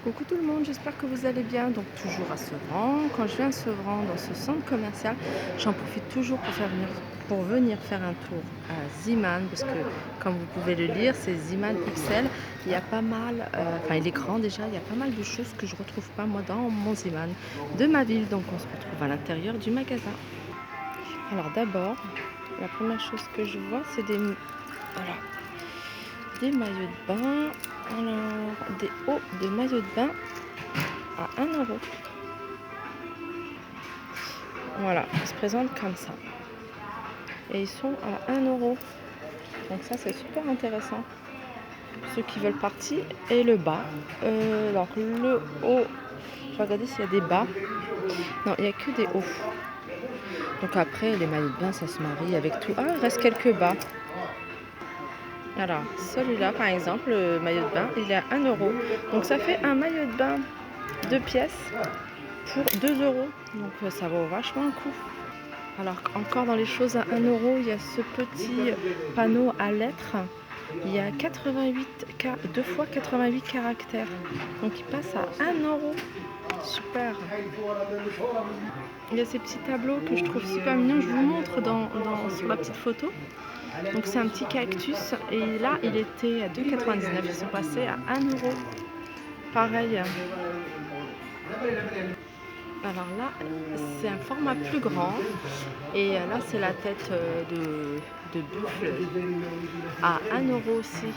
Coucou tout le monde, j'espère que vous allez bien. Donc toujours à Sevran. Quand je viens à Sevran, dans ce centre commercial, j'en profite toujours pour venir faire un tour à Ziman, parce que comme vous pouvez le lire, c'est Ziman XL. Il y a pas mal, enfin il est grand déjà, il y a pas mal de choses que je retrouve pas moi dans mon Ziman de ma ville. Donc on se retrouve à l'intérieur du magasin. Alors d'abord, la première chose que je vois, c'est voilà, des maillots de bain. Alors, des hauts de maillots de bain à 1 €. Voilà, ils se présentent comme ça. Et ils sont à 1 €. Donc ça, c'est super intéressant. Ceux qui veulent partir. Et le bas. Donc le haut, je vais regarder s'il y a des bas. Non, il n'y a que des hauts. Donc après, les maillots de bain, ça se marie avec tout. Ah, il reste quelques bas. Alors, celui-là, par exemple, le maillot de bain, il est à 1 €. Donc ça fait un maillot de bain 2 pièces pour 2 €. Donc ça vaut vachement le coup. Alors encore dans les choses à 1 €, il y a ce petit panneau à lettres. Il y a 2 fois 88 caractères. Donc il passe à 1 €. Super. Il y a ces petits tableaux que je trouve super mignons. Je vous montre sur la petite photo. Donc c'est un petit cactus. Et là, il était à 2,99 €. Ils sont passés à 1 €. Pareil. Alors là, c'est un format plus grand. Et là, c'est la tête de buffle à 1 € aussi.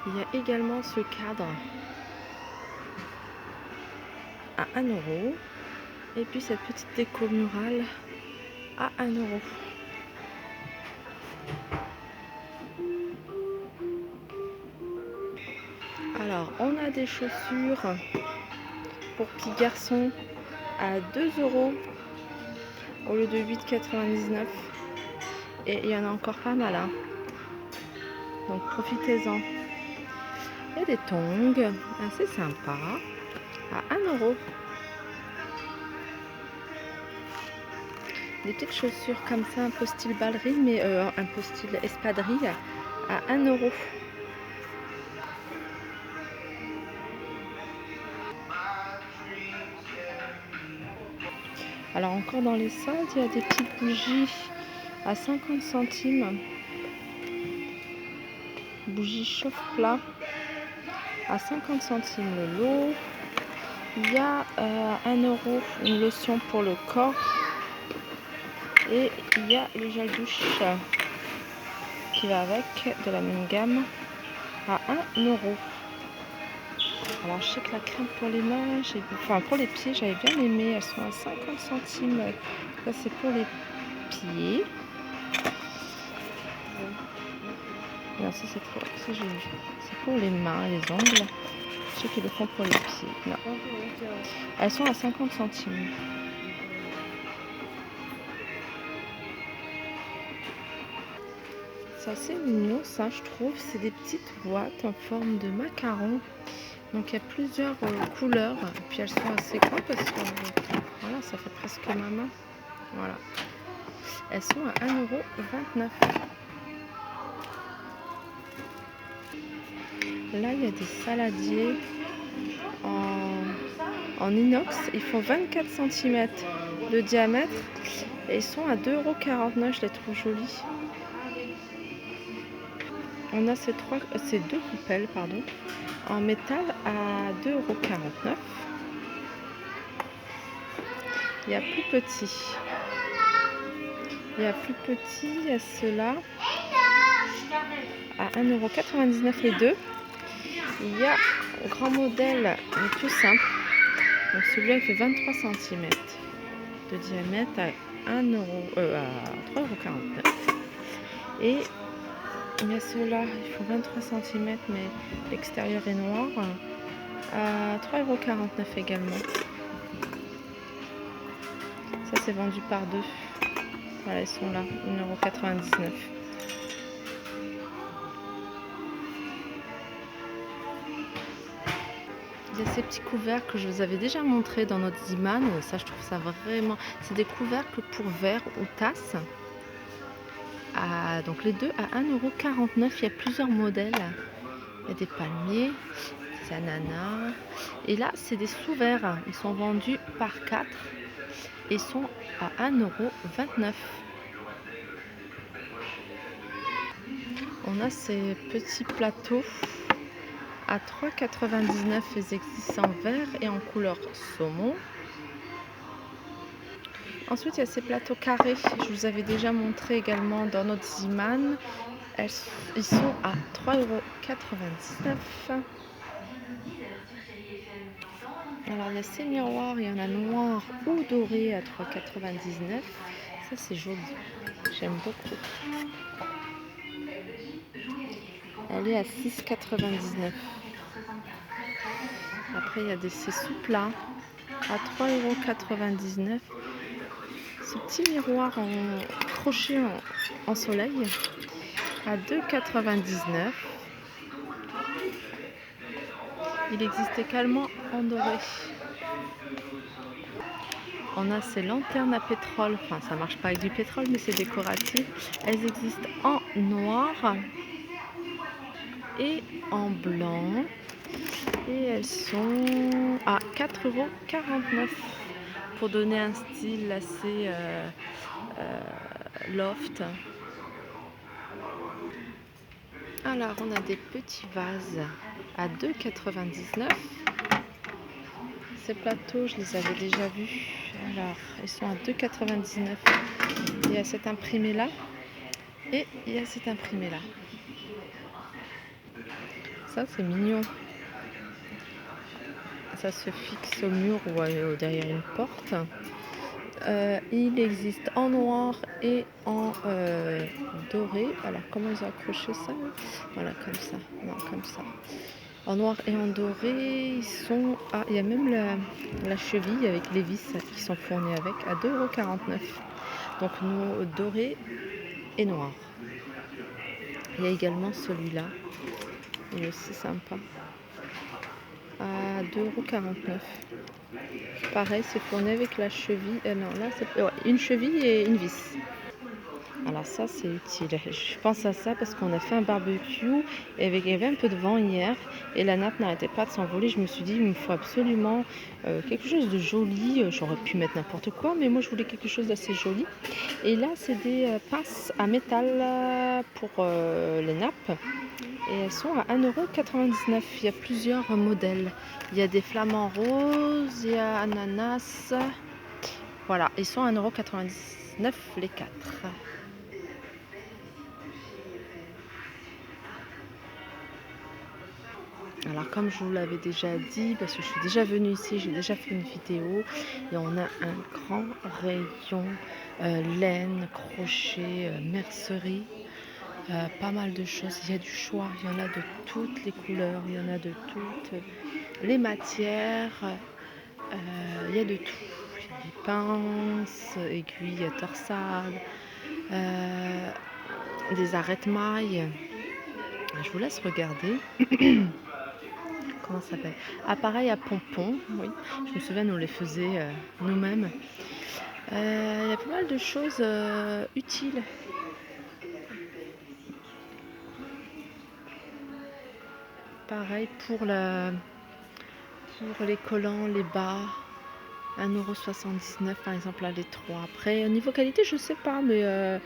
Il y a également ce cadre à 1 €. Et puis cette petite déco murale à 1 €. Alors, on a des chaussures pour petits garçons à 2 € au lieu de 8,99 €. Et il y en a encore pas mal, hein. Donc profitez-en. Et des tongs assez sympas à 1 €. Des petites chaussures comme ça, un peu style ballerine, mais un peu style espadrille à 1 €. Alors encore dans les soldes, il y a des petites bougies à 50 centimes. Bougie chauffe-plat à 50 centimes le lot. Il y a 1 € une lotion pour le corps. Et il y a le gel douche qui va avec, de la même gamme, à 1 €. Alors je sais que la crème pour les mains, enfin pour les pieds, j'avais bien aimé. Elles sont à 50 centimes. Ça c'est pour les pieds. Non, ça c'est pour les mains et les ongles. Je sais qu'ils le font pour les pieds. Non. Elles sont à 50 centimes. C'est assez mignon ça, je trouve. C'est des petites boîtes en forme de macaron. Donc il y a plusieurs couleurs. Et puis elles sont assez grandes parce que voilà, ça fait presque ma main. Voilà. Elles sont à 1,29 €. Là, il y a des saladiers en inox. Ils font 24 cm de diamètre et ils sont à 2,49 €. Je les trouve jolis. On a ces deux coupelles, pardon, en métal à 2,49 €. Il y a plus petit. Il y a ceux-là à 1,99 € les deux. Il y a un grand modèle, mais tout simple. Donc celui-là, il fait 23 cm de diamètre à 3,49 €. Et il y a ceux-là, ils font 23 cm, mais l'extérieur est noir, à 3,49 € également. Ça, c'est vendu par deux. Voilà, ils sont là, 1,99 €. Il y a ces petits couvercles que je vous avais déjà montré dans notre Ziman. Ça, je trouve ça vraiment... C'est des couvercles pour verre ou tasses. Donc les deux à 1,49 €. Il y a plusieurs modèles. Il y a des palmiers, des ananas. Et là, c'est des sous-verts. Ils sont vendus par 4 et sont à 1,29 €. On a ces petits plateaux à 3,99 €. Ils existent en vert et en couleur saumon. Ensuite, il y a ces plateaux carrés. Je vous avais déjà montré également dans notre Ziman. Ils sont à 3,99 €. Alors, il y a ces miroirs, il y en a noir ou doré à 3,99 €. Ça, c'est joli. J'aime beaucoup. Elle est à 6,99 €. Après, il y a ces sous-plats à 3,99 €. Ce petit miroir en crochet en soleil à 2,99 €. Il existe également en doré. On a ces lanternes à pétrole. Enfin, ça marche pas avec du pétrole, mais c'est décoratif. Elles existent en noir et en blanc. Et elles sont à 4,49 € pour donner un style assez loft. Alors, on a des petits vases à 2,99 €. Ces plateaux, je les avais déjà vus. Alors, ils sont à 2,99 €. Il y a cet imprimé là et il y a cet imprimé là. Ça, c'est mignon. Ça se fixe au mur ou derrière une porte. Il existe en noir et en doré. Alors, comment ils ont accroché ça? Voilà, comme ça. Non, comme ça. En noir et en doré, ils sont à... Il y a même la cheville avec les vis qui sont fournies avec à 2,49 €. Donc, nous, doré et noir. Il y a également celui-là. Il est aussi sympa. À 2,49 €. Pareil, c'est fourni avec la cheville. Non, là, c'est une cheville et une vis. Alors ça, c'est utile. Je pense à ça parce qu'on a fait un barbecue et il y avait un peu de vent hier et la nappe n'arrêtait pas de s'envoler. Je me suis dit, il me faut absolument quelque chose de joli. J'aurais pu mettre n'importe quoi, mais moi, je voulais quelque chose d'assez joli. Et là, c'est des pinces à métal pour les nappes. Et elles sont à 1,99 €. Il y a plusieurs modèles. Il y a des flamants roses, il y a ananas. Voilà, ils sont à 1,99 € les 4. Alors comme je vous l'avais déjà dit, parce que je suis déjà venue ici, j'ai déjà fait une vidéo et on a un grand rayon laine, crochet, mercerie, pas mal de choses. Il y a du choix, il y en a de toutes les couleurs, il y en a de toutes les matières, il y a de tout. Il y a des pinces, aiguilles à torsade, euh, des arrêtes-mailles. Je vous laisse regarder. Comment ça s'appelle? Appareil à pompons, oui. Je me souviens, nous les faisions nous-mêmes. Il y a pas mal de choses utiles. Pareil pour les collants, les bas, 1,79 € par exemple, là les 3. Après, au niveau qualité, je sais pas, mais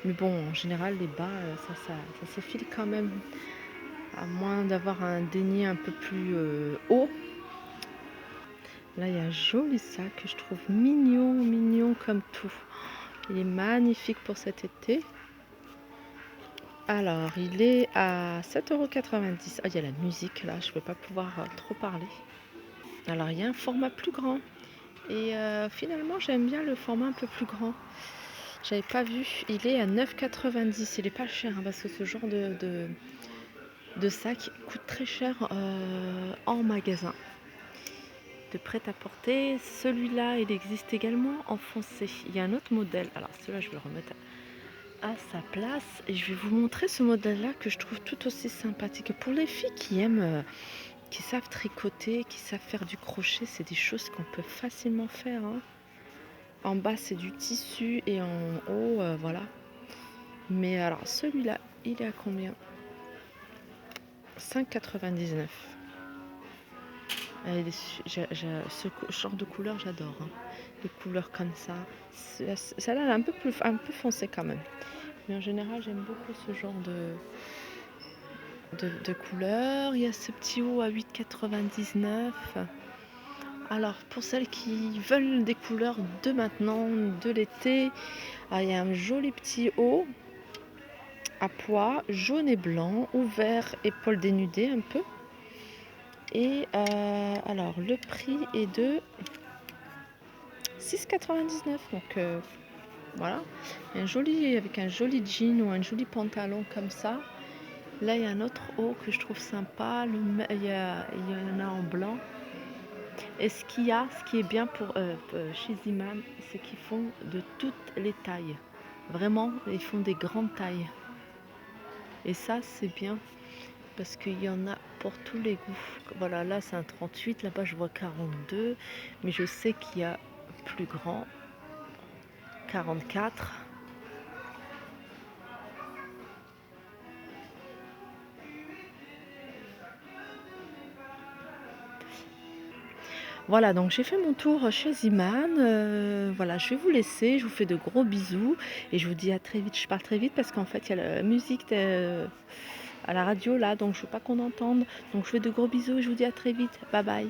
bon, en général, les bas, ça s'effile quand même. À moins d'avoir un dénier un peu plus haut. Là, il y a un joli sac que je trouve mignon, mignon comme tout. Il est magnifique pour cet été. Alors, il est à 7,90 €. Ah, il y a la musique là, je ne vais pas pouvoir trop parler. Alors, il y a un format plus grand. Et finalement, j'aime bien le format un peu plus grand. J'avais pas vu. Il est à 9,90 €. Il est pas cher hein, parce que ce genre de sac coûte très cher en magasin. De prêt-à-porter. Celui-là, il existe également en foncé. Il y a un autre modèle. Alors, celui-là, je vais le remettre à sa place et je vais vous montrer ce modèle-là que je trouve tout aussi sympathique. Pour les filles qui aiment, qui savent tricoter, qui savent faire du crochet, c'est des choses qu'on peut facilement faire. Hein. En bas, c'est du tissu et en haut, voilà. Mais alors, celui-là, il est à combien? 5,99 €. Ce genre de couleur, j'adore, hein. Les couleurs comme ça. Celle-là, elle est un peu foncée quand même. Mais en général, j'aime beaucoup ce genre de couleur. Il y a ce petit haut à 8,99 €. Alors, pour celles qui veulent des couleurs de maintenant, de l'été, il y a un joli petit haut à pois, jaune et blanc, ouvert, épaules dénudées un peu. Et alors, le prix est de 6,99 €. Donc, voilà. Avec un joli jean ou un joli pantalon comme ça. Là, il y a un autre haut que je trouve sympa. Il y en a en blanc. Et ce qui est bien chez Ziman, c'est qu'ils font de toutes les tailles. Vraiment, ils font des grandes tailles. Et ça, c'est bien parce qu'il y en a pour tous les goûts. Voilà, là, c'est un 38. Là-bas, je vois 42. Mais je sais qu'il y a plus grand, 44. Voilà, donc j'ai fait mon tour chez Ziman. Voilà, je vais vous laisser. Je vous fais de gros bisous et je vous dis à très vite. Je parle très vite parce qu'en fait, il y a la musique à la radio là, donc je veux pas qu'on entende. Donc je fais de gros bisous et je vous dis à très vite. Bye bye.